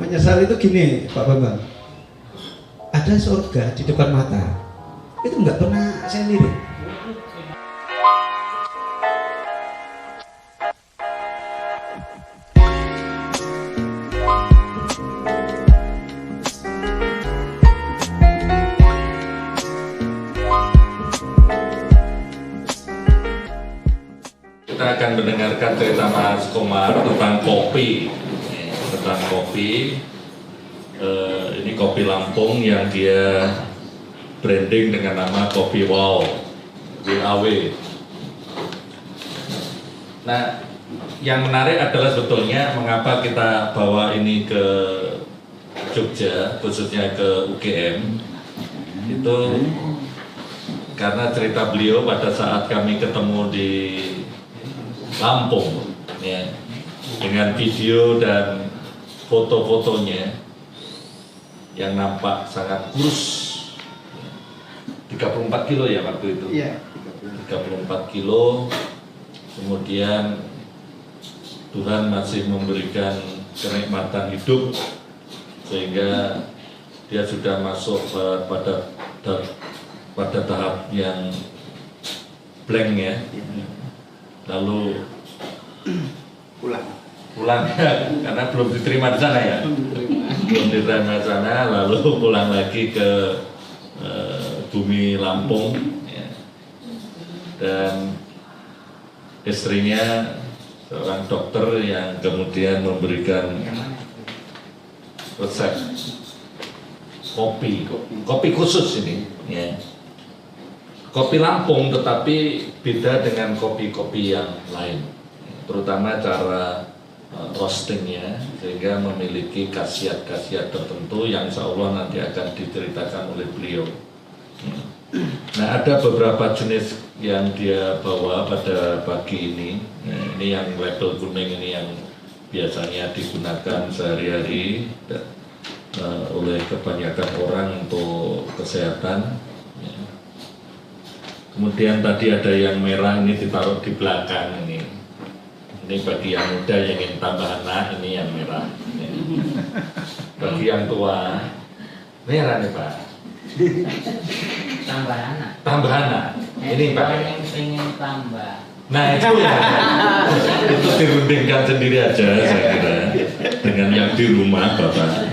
Menyesal itu gini, Pak Bambang. Ada surga di depan mata. Itu nggak pernah saya lirik. Kita akan mendengarkan cerita Mas Komar tentang kopi. Tentang kopi. Ini kopi Lampung yang dia branding dengan nama Kopi Wow, WAW. Nah, yang menarik adalah sebetulnya mengapa kita bawa ini ke Jogja, khususnya ke UGM, itu karena cerita beliau pada saat kami ketemu di Lampung, ya, dengan video dan foto-fotonya yang nampak sangat kurus. 34 kilo ya waktu itu. Iya, 34 kilo. Kemudian Tuhan masih memberikan kenikmatan hidup sehingga dia sudah masuk pada tahap yang blank ya. Lalu pulang karena belum diterima di sana ya. Belum diterima di sana, lalu pulang lagi ke bumi Lampung ya. Dan istrinya seorang dokter yang kemudian memberikan resep kopi khusus ini ya. Kopi Lampung tetapi beda dengan kopi-kopi yang lain, terutama cara roastingnya, sehingga memiliki khasiat-khasiat tertentu yang insya Allah nanti akan diceritakan oleh beliau. Nah, ada beberapa jenis yang dia bawa pada pagi ini. Nah, ini yang label kuning ini yang biasanya digunakan sehari-hari oleh kebanyakan orang untuk kesehatan. Kemudian tadi ada yang merah, ini ditaruh di belakang ini. Ini bagi yang muda yang ingin tambah anak, ini yang merah. Bagi yang tua, merah nih Pak. Tambah anak. Ini Pak. Yang ingin tambah. Nah itu ya. Itu dirundingkan sendiri aja saya kira. Dengan yang di rumah Bapak.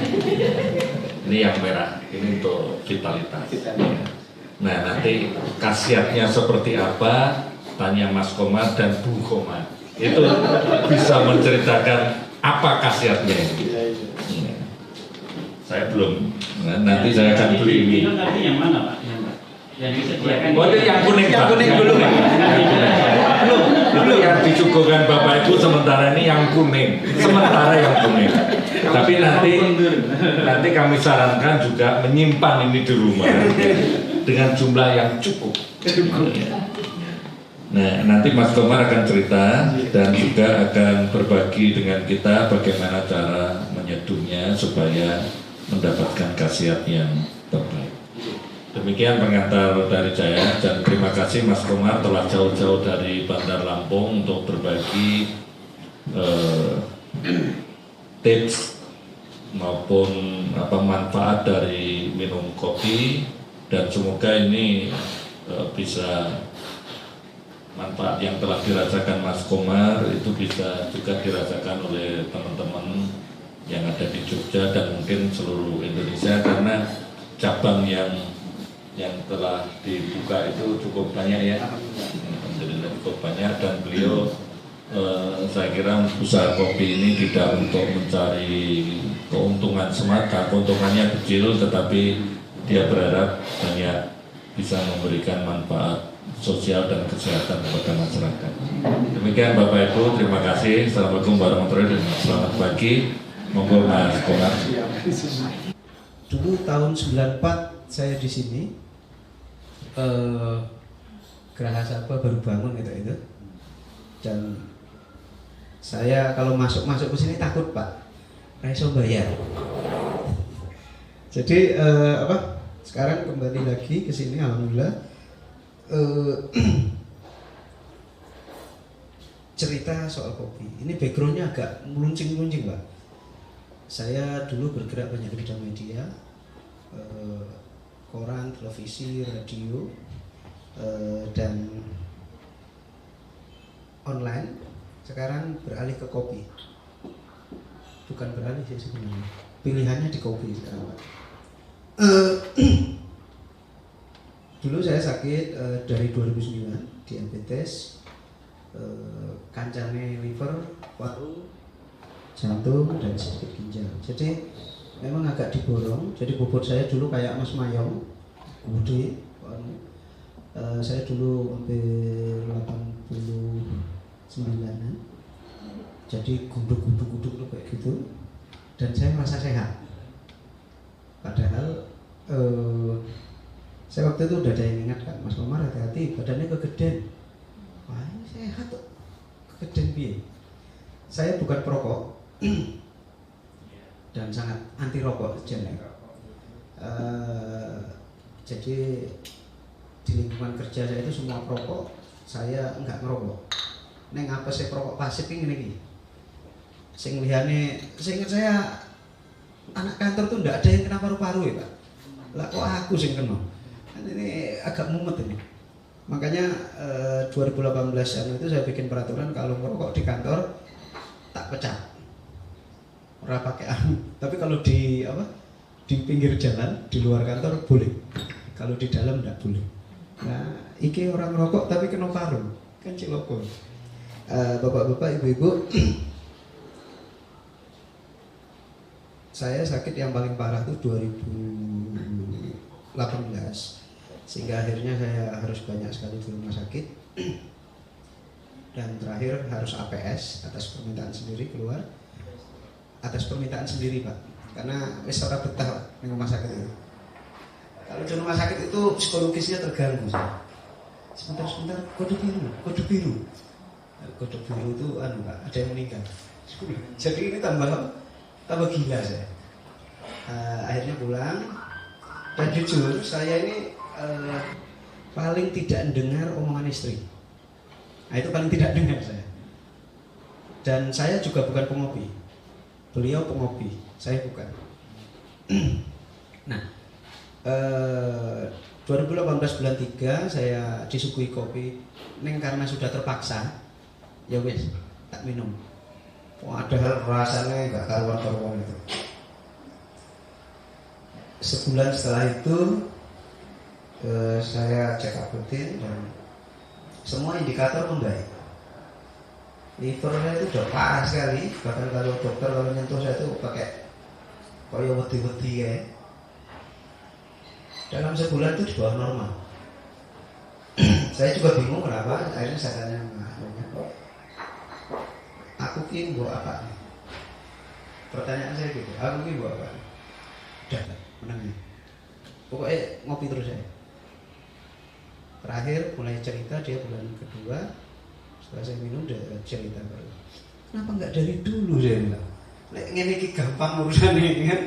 Ini yang merah. Ini untuk vitalitas. Nah nanti khasiatnya seperti apa? Tanya Mas Komar dan Bu Komar. Itu bisa menceritakan apa khasiatnya. Saya belum. Nanti saya akan beli ini. Tapi yang mana Pak? Yang disediakan. Oh itu yang kuning Pak. Yang kuning dulu Pak. Belum yang dicukukan Bapak Ibu sementara ini yang kuning. Sementara yang kuning. Tapi nanti kami sarankan juga menyimpan ini di rumah dengan jumlah yang cukup. Nah, nanti Mas Komar akan cerita dan juga akan berbagi dengan kita bagaimana cara menyeduhnya supaya mendapatkan khasiat yang terbaik. Demikian pengantar dari saya dan terima kasih Mas Komar telah jauh-jauh dari Bandar Lampung untuk berbagi tips maupun manfaat dari minum kopi, dan semoga ini bisa manfaat yang telah dirasakan Mas Komar itu bisa juga dirasakan oleh teman-teman yang ada di Jogja dan mungkin seluruh Indonesia, karena cabang yang telah dibuka itu cukup banyak ya. Jadi cukup banyak, dan beliau saya kira usaha kopi ini tidak untuk mencari keuntungan semata, keuntungannya kecil, tetapi dia berharap banyak bisa memberikan manfaat sosial dan kesehatan kepada masyarakat. Demikian Bapak Ibu, terima kasih. Assalamualaikum warahmatullahi wabarakatuh. Selamat pagi. Monggo Mas Komar. Dulu tahun 94 saya di sini. Geraha Sabah baru bangun itu. Dan saya kalau masuk ke sini takut Pak. Raiso bayar. Jadi sekarang kembali lagi ke sini alhamdulillah. Cerita soal kopi. Ini backgroundnya agak meluncing-luncing Pak. Saya dulu bergerak banyak di bidang media, koran, televisi, radio, dan online. Sekarang beralih ke kopi. Bukan beralih sih sebenarnya, pilihannya di kopi sekarang, Pak. Dulu saya sakit dari 2009, diabetes, kancane liver, paru, jantung, dan sedikit ginjal. Jadi memang agak diborong. Jadi bobot saya dulu kayak Mas Mayong, gede. Saya dulu hampir 89-an. Jadi guduk kayak gitu. Dan saya merasa sehat. Padahal saya waktu itu udah ada yang ingatkan, Mas Komar hati-hati, badannya kegedean. Wah, ini sehat tuh, kegedean piye? Saya bukan perokok dan sangat anti rokok jadi di lingkungan kerja saya itu semua perokok, saya enggak ngerokok. Neng apa saya perokok pasif ini gini. Sing liyane, seingat saya anak kantor tuh enggak ada yang kena paru-paru ya Pak. Lah kok aku sing kena. Ini agak mumet ini. Makanya 2018 itu saya bikin peraturan kalau merokok di kantor tak pecat. Ora pakai anu. Tapi kalau di pinggir jalan di luar kantor boleh. Kalau di dalam enggak boleh. Nah, iki orang merokok tapi kena paru. Kan ciloko. Bapak-bapak, ibu-ibu, saya sakit yang paling parah itu 2018. Sehingga akhirnya saya harus banyak sekali di rumah sakit. Dan terakhir harus APS atas permintaan sendiri keluar. Atas permintaan sendiri Pak. Karena wis ora betah di rumah sakit itu. Kalau di rumah sakit itu psikologisnya terganggu. Sebentar kode biru. Kode biru itu Pak, ada yang meninggal. Jadi ini tambah gila saya. Akhirnya pulang. Dan jujur saya ini paling tidak mendengar omongan istri. Nah, itu paling tidak dengar saya. Dan saya juga bukan pengopi. Beliau pengopi, saya bukan. Nah, 2018 bulan 3 saya disuguhi kopi. Neng karena sudah terpaksa, ya wes tak minum. Padahal rasanya nggak karuan-karuan itu. Sebulan setelah itu saya cek up rutin dan semua indikator membaik. Livernya itu udah parah sekali, bahkan kalau dokter kalau nyentuh saya itu pakai koyo wedi-wedi ya. Dalam sebulan itu di bawah normal. Saya juga bingung kenapa. Akhirnya saya tanya kok aku kini buat apa? Pertanyaan saya gitu, aku kini buat apa? Udah menangnya. Pokoknya ngopi terus saya. Terakhir mulai cerita dia bulan kedua. Setelah saya minum dia cerita baru. Kenapa nggak dari dulu saya bilang? Ngene iki gampang urusan ini kan.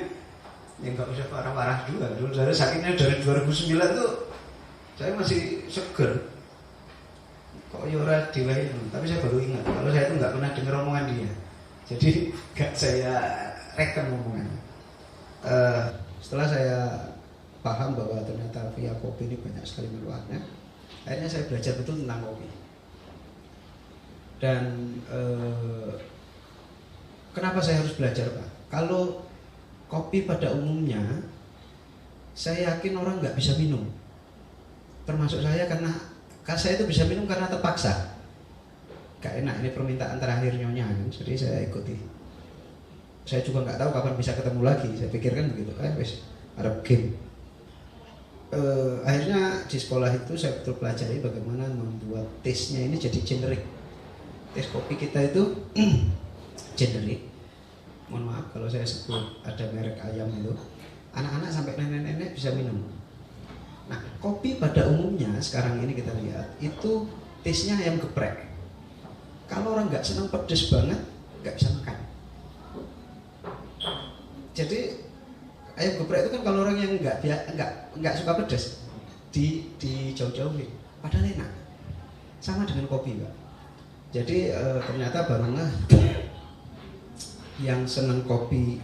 Ya nggak usah parah-parah juga. Dulu saya sakitnya dari 2009 tuh saya masih seger. Kok yora diwain. Tapi saya baru ingat kalau saya itu nggak pernah dengar omongan dia. Jadi nggak saya rekam omongannya. Setelah saya paham bahwa ternyata via kopi ini banyak sekali manfaatnya, akhirnya saya belajar betul tentang kopi. Dan kenapa saya harus belajar Pak? Kalau kopi pada umumnya, saya yakin orang nggak bisa minum. Termasuk saya karena saya itu bisa minum karena terpaksa. Gak enak ini permintaan terakhir nyonya, jadi saya ikuti. Saya juga nggak tahu kapan bisa ketemu lagi. Saya pikirkan begitu, wes ada game. Akhirnya di sekolah itu saya betul pelajari bagaimana membuat taste-nya ini jadi generik. Taste kopi kita itu generik. Mohon maaf kalau saya sebut ada merek ayam itu, anak-anak sampai nenek-nenek bisa minum. Nah, kopi pada umumnya sekarang ini kita lihat itu taste-nya ayam geprek. Kalau orang nggak senang pedes banget, nggak bisa makan. Jadi ayam geprek itu kan kalau orang yang nggak suka pedas dijauh-jauhin, padahal enak. Sama dengan kopi Pak. Jadi ternyata baru yang senang kopi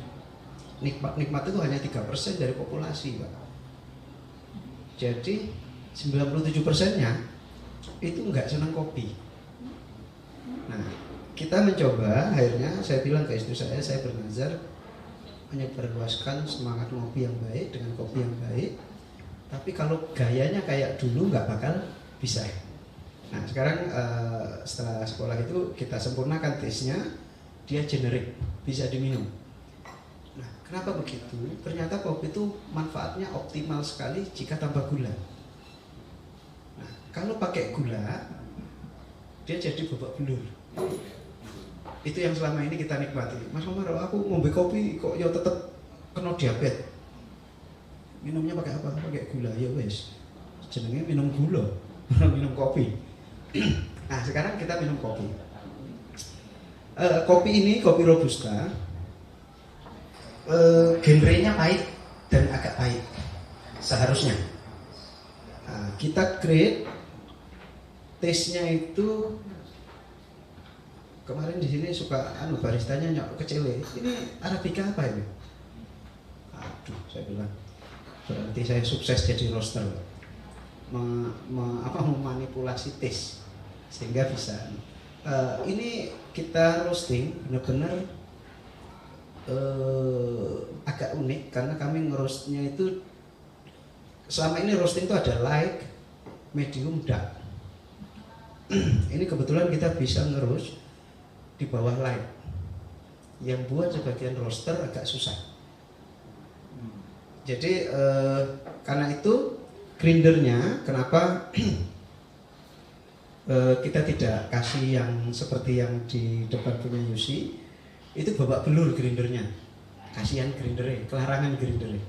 nikmat itu hanya 3% dari populasi, Pak. Jadi 97%-nya itu nggak senang kopi. Nah, kita mencoba, akhirnya saya bilang ke istri saya bernazar menyebarluaskan semangat ngopi yang baik dengan kopi yang baik. Tapi kalau gayanya kayak dulu nggak bakal bisa. Nah, sekarang setelah sekolah itu kita sempurnakan taste-nya, dia generik, bisa diminum. Nah, kenapa begitu? Ternyata kopi itu manfaatnya optimal sekali jika tanpa gula. Nah, kalau pakai gula, dia jadi babak belur. Itu yang selama ini kita nikmati. Mas Omar, aku ngombe kopi kok ya tetep kena diabetes. Minumnya pakai apa? Pakai gula. Ya wes, jenenge minum gula, minum kopi. Nah, sekarang kita minum kopi. Kopi ini, kopi Robusta, genrenya pahit dan agak pahit seharusnya. Nah, kita create taste-nya itu. Kemarin di sini suka baristanya nyok kecil. Ini Arabica apa ini? Aduh, saya bilang berarti saya sukses jadi roaster. Memanipulasi taste sehingga bisa. Ini kita roasting benar-benar agak unik karena kami ngeroastnya itu selama ini roasting itu ada light, medium, dark. Ini kebetulan kita bisa ngeroast di bawah light. Yang buat sebagian roaster agak susah. Jadi karena itu grindernya kenapa kita tidak kasih yang seperti yang di depan punya Yusi, itu babak belur grindernya. Kasihan grindernya, kelarangan grindernya.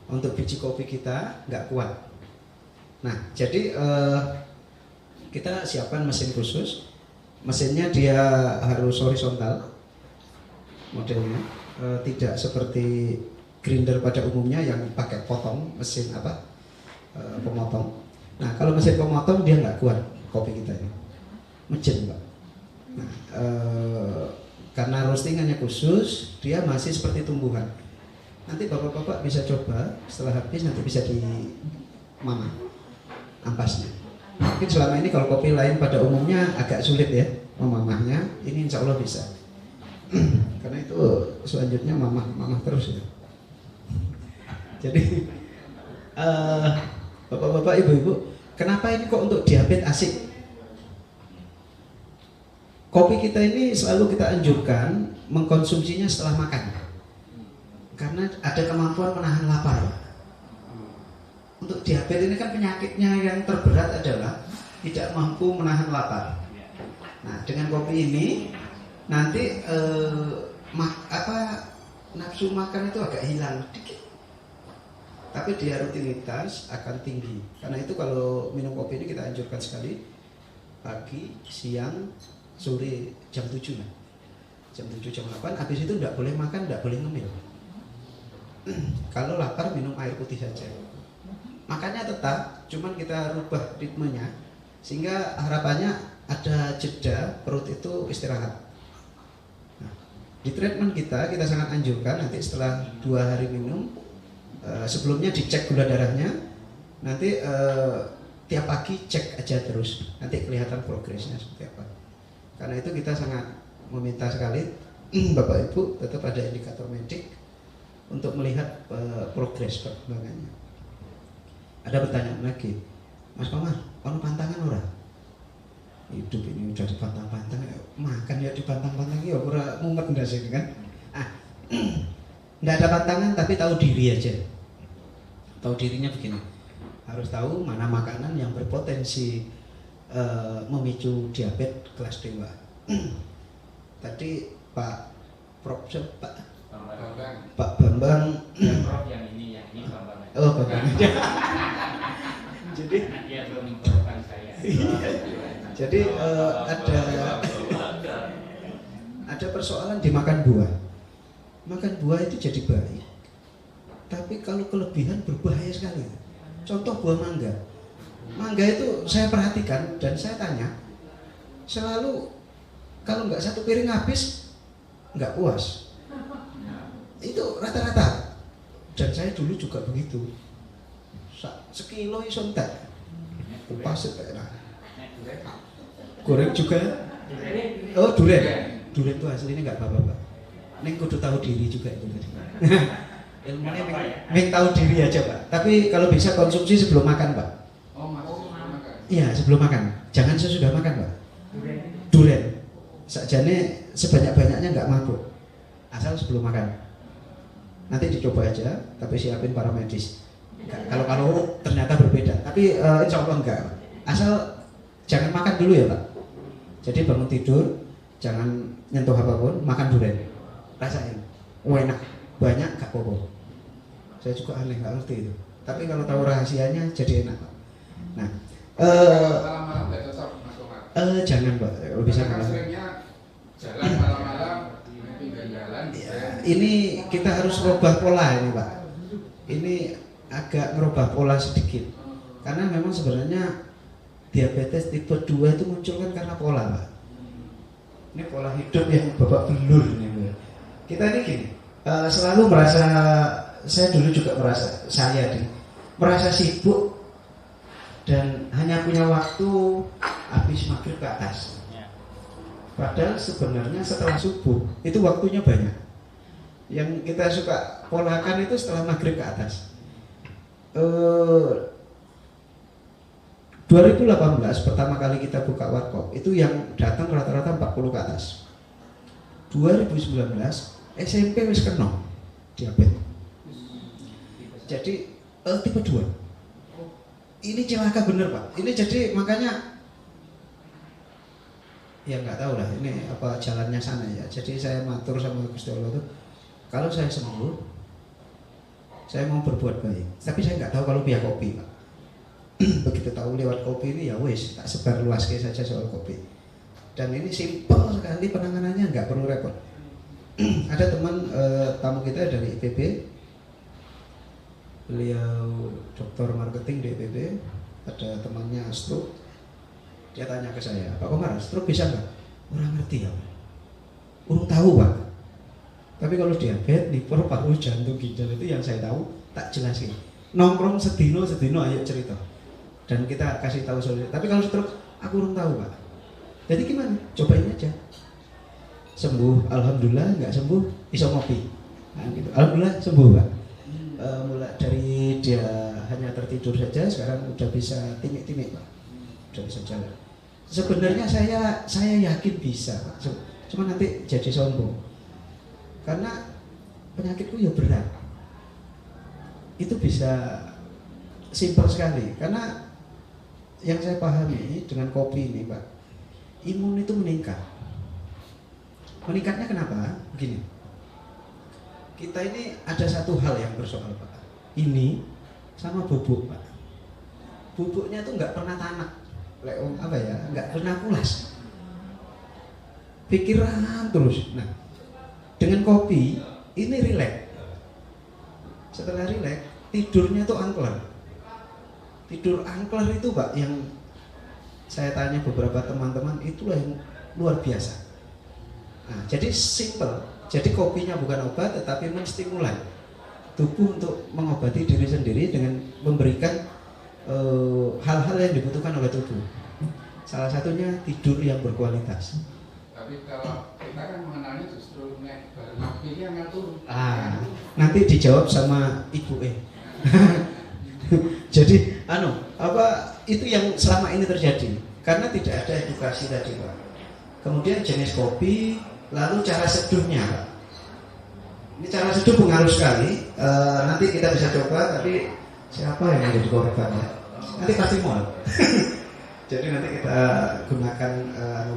Untuk biji kopi kita nggak kuat. Nah, jadi kita siapkan mesin khusus. Mesinnya dia harus horizontal modelnya, tidak seperti grinder pada umumnya yang pakai potong mesin pemotong. Nah, kalau mesin pemotong dia nggak kuat kopi kita ini, mejen, Pak. Nah, karena roastingannya khusus, dia masih seperti tumbuhan. Nanti bapak-bapak bisa coba setelah habis, nanti bisa di mama ampasnya. Mungkin selama ini kalau kopi lain pada umumnya agak sulit ya memamahnya, ini insya Allah bisa. Karena itu selanjutnya mamah terus ya. Jadi bapak-bapak, ibu-ibu, kenapa ini kok untuk diabetes asik? Kopi kita ini selalu kita anjurkan mengkonsumsinya setelah makan, karena ada kemampuan menahan lapar. Untuk diabetes ini kan penyakitnya yang terberat adalah tidak mampu menahan lapar. Nah, dengan kopi ini nanti nafsu makan itu agak hilang dikit, tapi dia rutinitas akan tinggi. Karena itu kalau minum kopi ini kita anjurkan sekali pagi, siang, sore, jam 7 lah. Jam 7, jam 8, habis itu tidak boleh makan, tidak boleh ngemil. Kalau lapar minum air putih saja. Makannya tetap, cuman kita rubah ritmenya sehingga harapannya ada jeda perut itu istirahat. Nah, di treatment kita sangat anjurkan nanti setelah 2 hari minum, sebelumnya dicek gula darahnya, nanti tiap pagi cek aja terus, nanti kelihatan progresnya seperti apa. Karena itu kita sangat meminta sekali Bapak Ibu tetap ada indikator medik untuk melihat progres perkembangannya. Ada pertanyaan lagi, Mas Komar, ono pantangan ora? Hidup ini udah dipantang-pantang, makan ya dipantang-pantang, ya ora mumet ndak sih kan? Nggak ada pantangan tapi tahu diri aja. Tahu dirinya begini, harus tahu mana makanan yang berpotensi memicu diabetes kelas dewa. Tadi Pak Bambang. Yang Prof yang ini Bambang. Oh, Bambang. Jadi dia belum memperlukan saya. Jadi ada persoalan di makan buah. Makan buah itu jadi baik, tapi kalau kelebihan berbahaya sekali. Contoh buah mangga. Mangga itu saya perhatikan dan saya tanya, selalu kalau nggak 1 piring habis nggak puas. Itu rata-rata. Dan saya dulu juga begitu. Sekilo iso entek. Kupas enak. Goreng juga. Oh, durian. Durian itu aslinya enggak apa-apa, Pak. Neng kudu tahu diri juga itu tadi. Ilmunya neng tahu diri aja, Pak. Tapi kalau bisa konsumsi sebelum makan, Pak. Oh, makan. Iya, sebelum makan. Jangan sesudah makan, Pak. Durian. Sakjane sebanyak-banyaknya enggak mabuk. Asal sebelum makan. Nanti dicoba aja, tapi siapin para medis. Kalau ternyata berbeda, tapi insya Allah enggak. Asal jangan makan dulu ya, Pak. Jadi bangun tidur, jangan nyentuh apapun, makan durian. Rasain, enak, banyak gak apa-apa. Saya juga aneh, nggak ngerti itu. Tapi kalau tahu rahasianya jadi enak, Pak. Nah, malam-malam nggak cocok masuk malam. Jangan, Pak. Kalau bisa malam. Seringnya jalan malam-malam pinggir jalan. Ya, ini kita harus rubah pola ini, Pak. Ini agak merubah pola sedikit. Karena memang sebenarnya diabetes tipe 2 itu muncul kan karena pola, Pak. Ini pola hidup yang babak belur ini, Pak. Kita ini gini, selalu merasa, saya dulu juga merasa sibuk dan hanya punya waktu habis maghrib ke atas. Padahal sebenarnya setelah subuh itu waktunya banyak. Yang kita suka polakan itu setelah maghrib ke atas. 2018 pertama kali kita buka warkop itu yang datang rata-rata 40 ke atas. 2019 SMP wis kena diabetes. Jadi tipe 2. Ini celaka bener, Pak. Ini jadi makanya ya nggak tahu lah ini apa jalannya sana ya. Jadi saya matur sama Gusti Allah tuh, kalau saya sembuh saya mau berbuat baik. Tapi saya nggak tahu kalau pihak kopi, Pak. Begitu tahu lewat kopi ini ya wis tak sebar luas saja soal kopi. Dan ini simpel sekali penanganannya, nggak perlu repot. Ada teman tamu kita dari IPB, beliau doktor marketing di IPB, ada temannya stroke. Dia tanya ke saya, Pak Komar, stroke bisa nggak? Orang ngerti ya, orang tahu, Pak. Tapi kalau diabetes, liver, paru, jantung, ginjal itu yang saya tahu tak jelasin. Nongkrong sedino ayo cerita. Dan kita kasih tahu solusi. Tapi kalau stroke, aku belum tahu, Pak. Jadi gimana? Cobain aja. Sembuh, alhamdulillah. Nggak sembuh, iso ngopi. Nah, gitu. Alhamdulillah sembuh, Pak. Mulai dari dia hanya tertidur saja, sekarang udah bisa timik-timik, Pak. Udah bisa jalan. Sebenarnya saya yakin bisa, Pak. Cuma nanti jadi sombong. Karena penyakitku ya berat. Itu bisa simpel sekali. Karena yang saya pahami dengan kopi ini, Pak, imun itu meningkat. Meningkatnya kenapa? Begini, kita ini ada satu hal yang bersoal, Pak. Ini sama bubuk, Pak. Bubuknya tuh nggak pernah tanak, nggak pernah pulas. Pikiran terus. Nah, dengan kopi ini rileks. Setelah rileks, tidurnya tuh angker. Tidur angker itu, Pak, yang saya tanya beberapa teman-teman, itulah yang luar biasa. Nah, jadi simple. Jadi kopinya bukan obat, tetapi menstimulan tubuh untuk mengobati diri sendiri dengan memberikan hal-hal yang dibutuhkan oleh tubuh. Salah satunya tidur yang berkualitas. Tapi kalau kita kan mengenalnya justru kopinya ngatur. Nanti dijawab sama Ibu Jadi itu yang selama ini terjadi karena tidak ada edukasi tadi, Pak. Kemudian jenis kopi, lalu cara seduhnya, Pak. Ini cara seduh pengaruh sekali. Nanti kita bisa coba, tapi siapa yang menjadi korbannya? Nanti pasti mau. Jadi nanti kita gunakan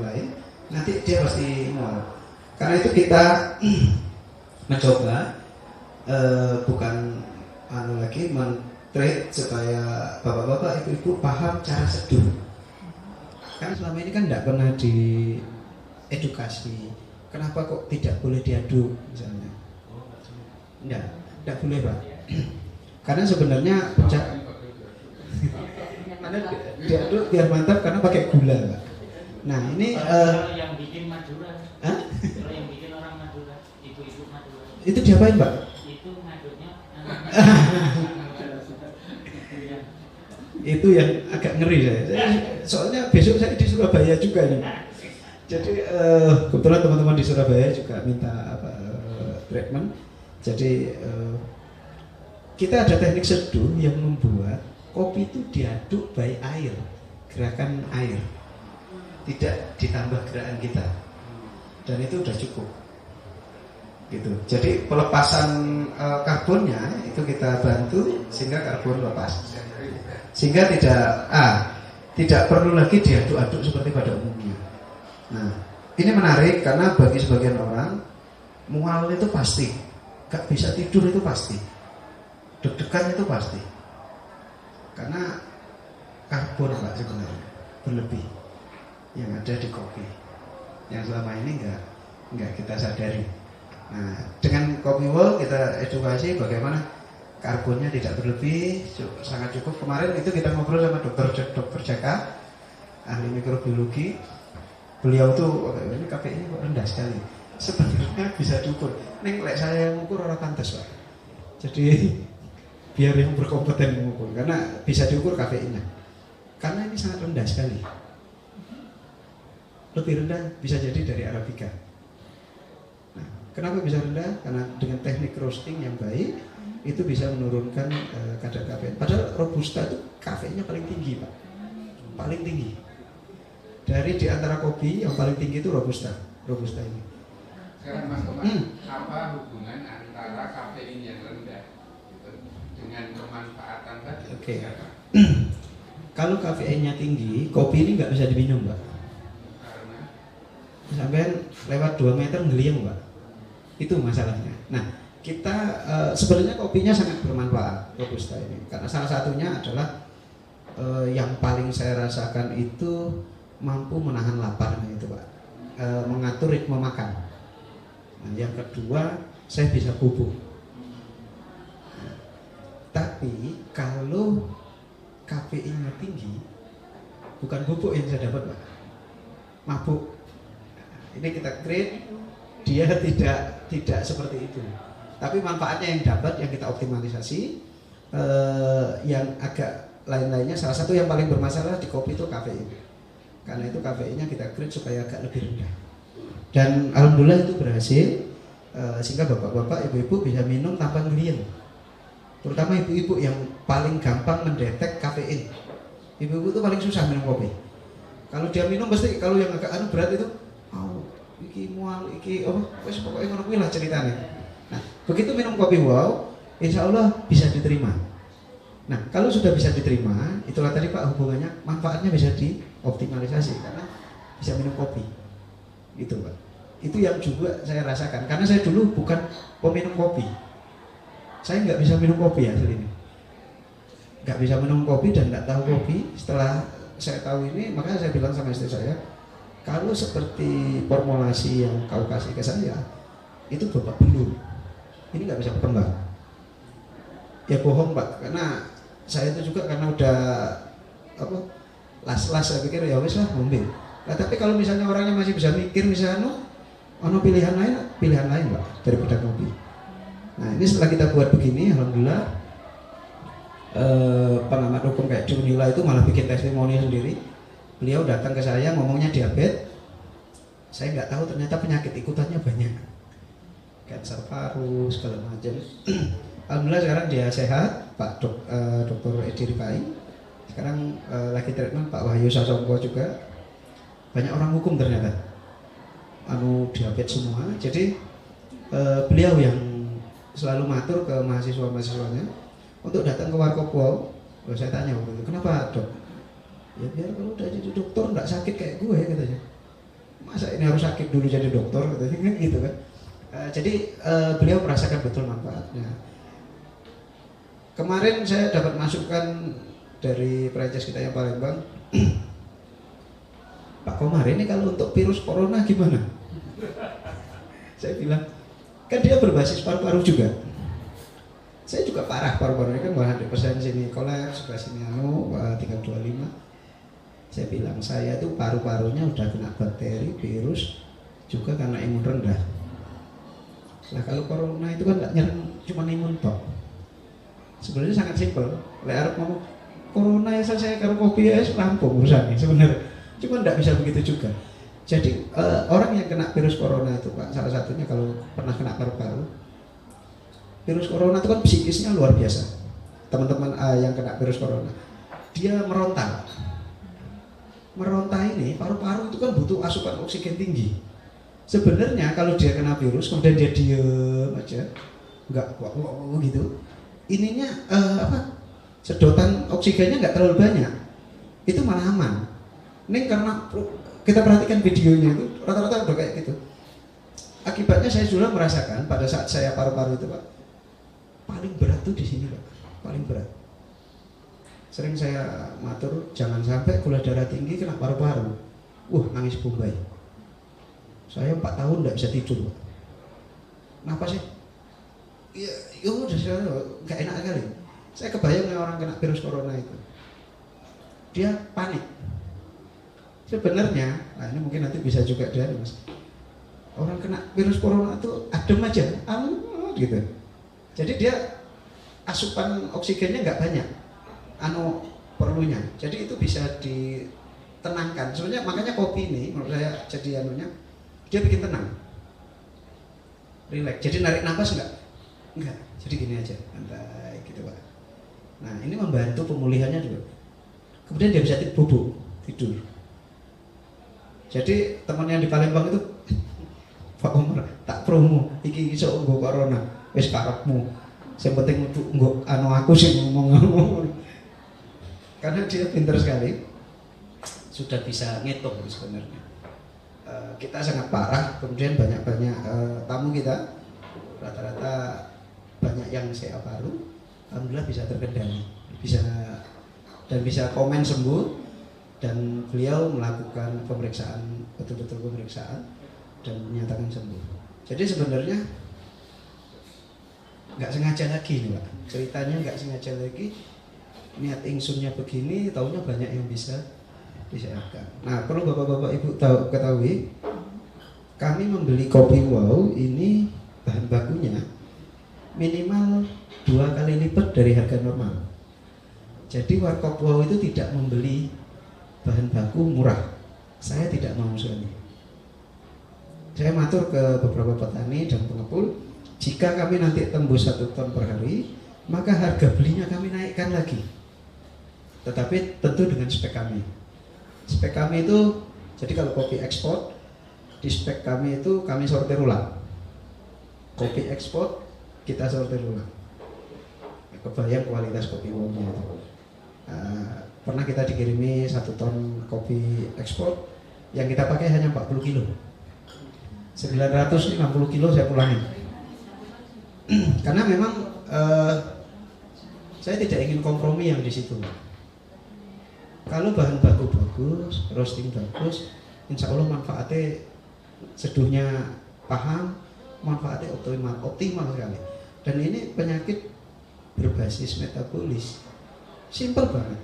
lain. Nanti dia pasti mau. Karena itu kita mencoba bukan lagi men-treat supaya bapak-bapak, ibu-ibu paham cara seduh. Kan selama ini kan tidak pernah diedukasi. Kenapa kok tidak boleh diaduk misalnya? Tidak boleh, Pak. Karena sebenarnya diaduk biar mantap karena pakai gula, Pak. Nah ini yang bikin Madura. Kalau yang bikin orang Madura, ibu-ibu Madura. Itu diapain Pak? Itu ngaduknya Itu yang agak ngeri saya. Soalnya besok saya di Surabaya juga nih. Jadi kebetulan teman-teman di Surabaya juga minta treatment. Jadi kita ada teknik seduh yang membuat kopi itu diaduk by air, gerakan air, tidak ditambah gerakan kita, dan itu udah cukup. Gitu. Jadi pelepasan karbonnya itu kita bantu sehingga karbon lepas, sehingga tidak perlu lagi diaduk-aduk seperti pada umumnya. Nah, ini menarik karena bagi sebagian orang mual itu pasti, gak bisa tidur itu pasti, deg-degan itu pasti, karena karbon Pak sebenarnya berlebih yang ada di kopi, yang selama ini nggak kita sadari. Nah, dengan Kopi World kita edukasi bagaimana karbonnya tidak berlebih, sangat cukup. Kemarin itu kita ngobrol sama dokter Jaka, ahli mikrobiologi. Beliau tuh ini KPI kok rendah sekali. Sebenarnya bisa diukur. Neng lek saya mengukur orang pantas Pak. Jadi biar yang berkompeten mengukur, karena bisa diukur KPI-nya. Karena ini sangat rendah sekali. Lebih rendah bisa jadi dari Arabica. Nah, kenapa bisa rendah? Karena dengan teknik roasting yang baik itu bisa menurunkan kadar kafein. Padahal Robusta itu kafeinnya paling tinggi Pak, paling tinggi. Dari di antara kopi yang paling tinggi itu Robusta ini. Sekarang Mas Komar, apa hubungan antara kafein yang rendah gitu, dengan kemanfaatan tadi? Oke. Kalau kafeinnya tinggi, kopi ini nggak bisa diminum Pak. Karena Sampai lewat 2 meter ngeliang Pak. Itu masalahnya. Nah, kita sebenarnya kopinya sangat bermanfaat Robusta ini, karena salah satunya adalah yang paling saya rasakan itu mampu menahan lapar itu Pak, mengatur ritme makan. Nah, yang kedua saya bisa bubuk. Nah, tapi kalau kafeinnya tinggi, bukan bubuk yang saya dapat Pak, mabuk. Nah, ini kita create, dia tidak seperti itu. Tapi manfaatnya yang dapat, yang kita optimalisasi, yang agak lain-lainnya. Salah satu yang paling bermasalah di kopi itu kafein. Karena itu kafeinnya kita create supaya agak lebih rendah. Dan alhamdulillah itu berhasil, sehingga bapak-bapak, ibu-ibu bisa minum tanpa ngeliang. Terutama ibu-ibu yang paling gampang mendetek kafein. Ibu-ibu itu paling susah minum kopi. Kalau dia minum pasti, kalau yang agak berat itu, iki mual, iki wes pokoknya ngono kuwi lah ceritanya. Nah, begitu minum kopi wow, insya Allah bisa diterima. Nah, kalau sudah bisa diterima, itulah tadi Pak hubungannya, manfaatnya bisa dioptimalisasi karena bisa minum kopi. Gitu Pak. Itu yang juga saya rasakan, karena saya dulu bukan peminum kopi. Saya nggak bisa minum kopi asli ini. Nggak bisa minum kopi dan nggak tahu kopi. Setelah saya tahu ini, makanya saya bilang sama istri saya, kalau seperti formulasi yang kau kasih ke saya, itu babak belur. Ini nggak bisa berkembang. Ya bohong Pak, karena saya itu juga karena udah las-las, saya pikir ya wes lah ngombe. Nah, tapi kalau misalnya orangnya masih bisa mikir, misalnya pilihan lain Pak daripada kopi. Nah, ini setelah kita buat begini, alhamdulillah pengamat hukum kayak Junila itu malah bikin testimoni sendiri. Beliau datang ke saya ngomongnya diabetes, saya nggak tahu ternyata penyakit ikutannya banyak, kanker paru segala macam. Alhamdulillah sekarang dia sehat, Pak Dr. Edi Rifai. Sekarang lagi treatment Pak Wahyu Sasongko juga. Banyak orang hukum ternyata diabetes semua. Jadi beliau yang selalu matur ke mahasiswa-mahasiswanya untuk datang ke Warkop Wow. Saya tanya waktu itu, kenapa Dok? Ya biar kalau udah jadi dokter nggak sakit kayak gue katanya. Masa ini harus sakit dulu jadi dokter katanya kan gitu kan. Jadi beliau merasakan betul manfaatnya. Kemarin saya dapat masukan dari franchise kita yang Palembang. Pak Komar, ini kalau untuk virus corona gimana? Saya bilang, kan dia berbasis paru-paru juga. Saya juga parah paru-parunya kan 100% sini kolaps, sebelah sini 325. Saya bilang, saya tuh paru-parunya udah kena bakteri, virus, juga karena imun rendah. Nah kalau corona itu kan nggak nyerang cuma imun tok. Sebenarnya sangat simpel. Lek arep ngomong corona ya selesai karo kopi ya rampung urusannya sebenarnya. Cuma nggak bisa begitu juga. Jadi orang yang kena virus corona itu Pak, salah satunya kalau pernah kena paru-paru, virus corona itu kan psikisnya luar biasa. Teman-teman yang kena virus corona, dia meronta. Meronta ini paru-paru itu kan butuh asupan oksigen tinggi. Sebenarnya kalau dia kena virus kemudian dia diem aja, nggak gitu, ininya sedotan oksigennya nggak terlalu banyak, itu malah aman. Ini karena kita perhatikan videonya itu rata-rata udah kayak gitu. Akibatnya saya sudah merasakan pada saat saya paru-paru itu Pak, paling berat tuh di sini Pak, paling berat. Sering saya matur jangan sampai gula darah tinggi kena paru-paru. Nangis Bombay. Saya 4 tahun nggak bisa tidur Pak. Kenapa sih? Ya udah saya nggak enak kali. Saya kebayang orang kena virus corona itu, dia panik. Sebenarnya, nah ini mungkin nanti bisa juga dia Mas. Orang kena virus corona itu adem aja, gitu. Jadi dia asupan oksigennya nggak banyak, perlunya. Jadi itu bisa ditenangkan. Sebenarnya makanya kopi ini menurut saya jadi dia bikin tenang, relax. Jadi narik nafas enggak. Jadi gini aja, santai gitu Pak. Nah ini membantu pemulihannya juga. Kemudian dia bisa tidur. Jadi teman yang di Palembang itu, Pak Umar, tak promo, iki iso nggo corona, wis karepmu. Yang penting nggo aku sih ngomong. Karena dia pintar sekali, sudah bisa ngitung sebenarnya. Kita sangat parah, kemudian banyak tamu kita, rata-rata banyak yang CA paru, alhamdulillah bisa terkendali, bisa komen sembuh. Dan beliau melakukan pemeriksaan, betul-betul pemeriksaan dan menyatakan sembuh. Jadi sebenarnya nggak sengaja lagi nih Pak, ceritanya nggak sengaja lagi, niat ingsunnya begini, taunya banyak yang bisa disehatkan. Nah perlu bapak-bapak ibu ketahui, kami membeli kopi wow ini bahan bakunya minimal 2 kali lipat dari harga normal. Jadi warkop wow itu tidak membeli bahan baku murah. Saya tidak mau sekali. Saya matur ke beberapa petani dan pengepul, jika kami nanti tembus 1 ton per hari, maka harga belinya kami naikkan lagi. Tetapi tentu dengan spek kami. Spek kami itu, jadi kalau kopi ekspor, di spek kami itu kami sortir ulang. Kopi ekspor kita sortir ulang. Kebayang kualitas kopi wow-nya itu. Pernah kita dikirimi 1 ton kopi ekspor, yang kita pakai hanya 40 kilo. 950 kilo saya pulangin. Karena memang saya tidak ingin kompromi yang di situ. Kalau bahan baku bagus, roasting bagus, insya Allah manfaatnya seduhnya paham, manfaatnya optimal sekali. Dan ini penyakit berbasis metabolis, simpel banget.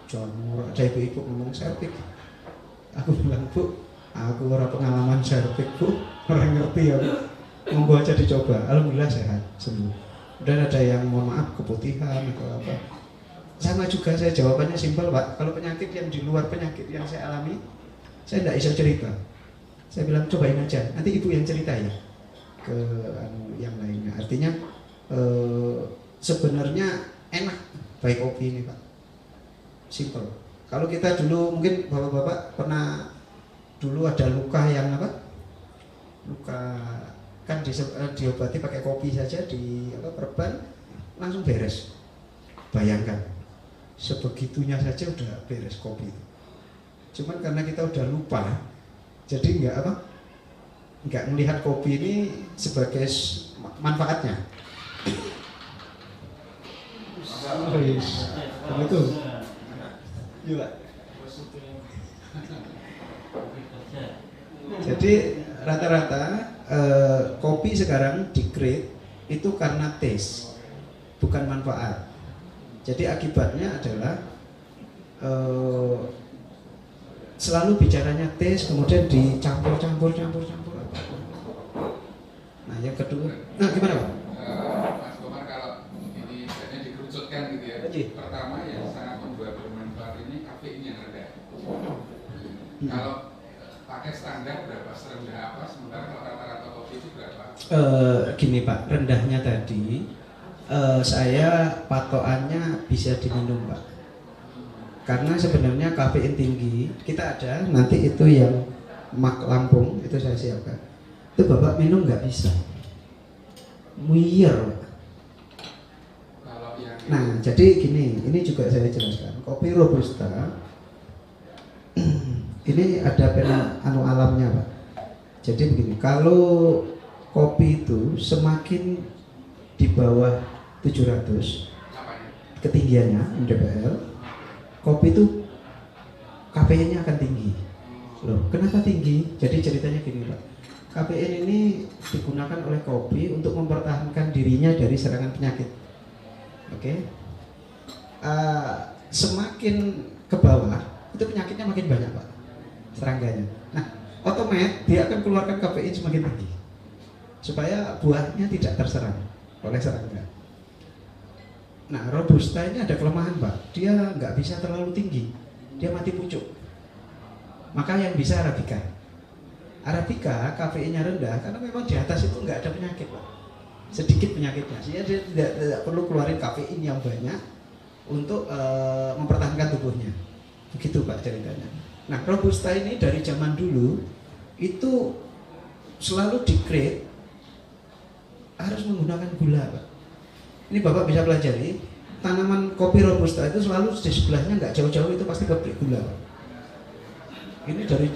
Jamur, ada ibu-ibu ngomong serpik. Aku bilang Bu, aku orang pengalaman serpik Bu, orang ngerti ya Bu. Monggo aja dicoba, alhamdulillah sehat, sembuh. Dan ada yang mohon maaf keputihan atau apa. Sama juga saya jawabannya simpel Pak. Kalau penyakit yang di luar penyakit yang saya alami, saya tidak bisa cerita. Saya bilang cobain aja, nanti ibu yang cerita ya ke yang lainnya. Artinya sebenarnya enak baik kopi ini Pak. Simple. Kalau kita dulu mungkin bapak-bapak pernah dulu ada luka yang apa? Luka kan diobati pakai kopi saja perban langsung beres. Bayangkan sebegitunya saja udah beres kopi itu. Cuman karena kita udah lupa, jadi nggak melihat kopi ini sebagai manfaatnya. Itu. Iya. Jadi rata-rata kopi sekarang di-grade itu karena taste, bukan manfaat. Jadi akibatnya adalah selalu bicaranya taste, kemudian dicampur. Nah Nah, yang kedua, nah gimana Pak? Mas Komar, kalau ini misalnya dikerucutkan gitu ya. Oke. Pertama yang sangat membuat bermanfaat ini kafein yang rendah. Kalau pakai standar berapa, serendah apa, sementara kalau rata-rata kopi itu berapa? Gini Pak, rendahnya tadi saya patokannya bisa diminum Pak. Karena sebenarnya kafein tinggi kita ada nanti itu yang mak Lampung itu saya siapkan. Itu Bapak minum nggak bisa, muyer Pak. Kalau yang Nah jadi gini, ini juga saya jelaskan. Kopi robusta ini ada anu alamnya Pak. Jadi begini, kalau kopi itu semakin di bawah 700 apanya? ketinggiannya mdpl, kopi itu kafeinnya akan tinggi. Loh, kenapa tinggi? Jadi ceritanya gini Pak, kafein ini digunakan oleh kopi untuk mempertahankan dirinya dari serangan penyakit. Oke. Semakin ke bawah itu penyakitnya makin banyak Pak, serangganya. Nah, otomatis dia akan keluarkan kafein semakin tinggi supaya buahnya tidak terserang oleh serangga. Nah, robusta ini ada kelemahan Pak, dia nggak bisa terlalu tinggi, dia mati pucuk. Maka yang bisa Arabica. Arabica kafeinnya rendah karena memang di atas itu nggak ada penyakit Pak, sedikit penyakitnya, sehingga dia tidak perlu keluarin kafein yang banyak untuk mempertahankan tubuhnya. Begitu Pak ceritanya. Nah, robusta ini dari zaman dulu itu selalu di-grade harus menggunakan gula Pak. Ini Bapak bisa pelajari, tanaman kopi robusta itu selalu di sebelahnya nggak jauh-jauh itu pasti pabrik gula Pak. Ini dari,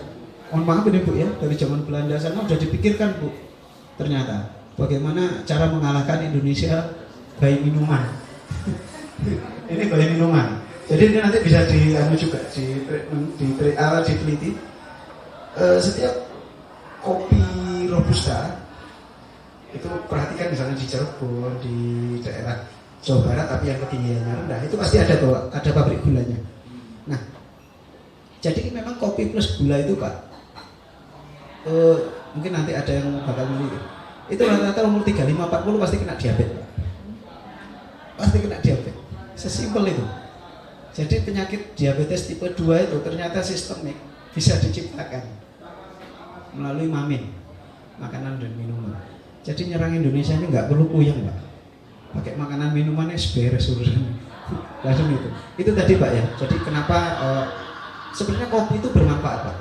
mohon maaf ini Bu ya, dari zaman Belanda sana udah dipikirkan Bu. Ternyata bagaimana cara mengalahkan Indonesia bayi minuman. Ini bayi minuman. Jadi ini nanti bisa diteliti. Setiap kopi robusta itu perhatikan misalnya di Cirebon, di daerah Jawa Barat tapi yang ketinggiannya rendah itu pasti ada pabrik gulanya. Nah, jadi memang kopi plus gula itu Pak, mungkin nanti ada yang bakal milih. Itu rata-rata umur 35-40 pasti kena diabetes Pak. Pasti kena diabetes. Sesimpel itu. Jadi penyakit diabetes tipe 2 itu ternyata sistemik, bisa diciptakan melalui mamin, makanan dan minuman. Jadi nyerang Indonesia ini nggak perlu puyeng Pak, pakai makanan minumannya beres urusan. Langsung itu. Itu tadi Pak ya. Jadi kenapa sebenarnya kopi itu bermanfaat Pak.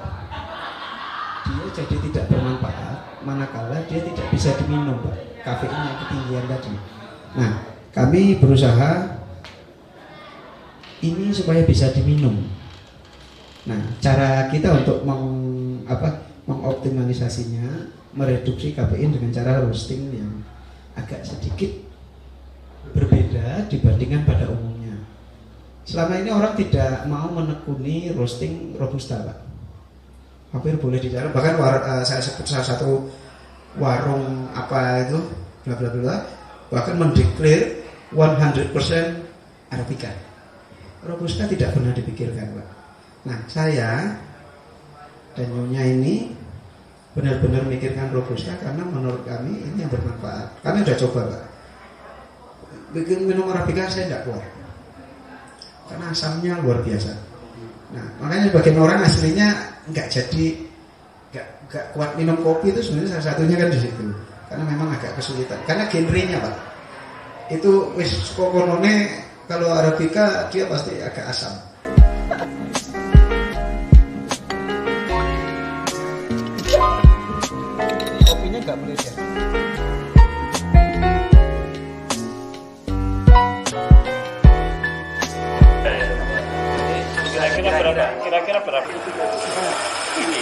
Dia jadi tidak bermanfaat manakala dia tidak bisa diminum Pak, kafeinnya ketinggian tadi. Nah, kami berusaha ini supaya bisa diminum. Nah, cara kita untuk mengoptimalisasinya, mereduksi kafein dengan cara roasting yang agak sedikit berbeda dibandingkan pada umumnya. Selama ini orang tidak mau menekuni roasting robusta Pak. Hampir boleh dicari, bahkan saya sebut salah satu warung apa itu bla bla bla, bahkan mendeklar 100% Arabica. Robusta tidak pernah dipikirkan Pak. Nah, saya dan Nyonya ini benar-benar memikirkan robusta karena menurut kami ini yang bermanfaat. Kami sudah coba Pak, bikin minum Arabica saya tidak kuat karena asamnya luar biasa. Nah, makanya bagian orang aslinya nggak kuat minum kopi itu sebenarnya salah satunya kan di situ, karena memang agak kesulitan karena genrenya Pak itu wis kokonone. Kalau Arabica dia pasti agak asam. Kopinya nggak meleset. Kira-kira berapa? Ini.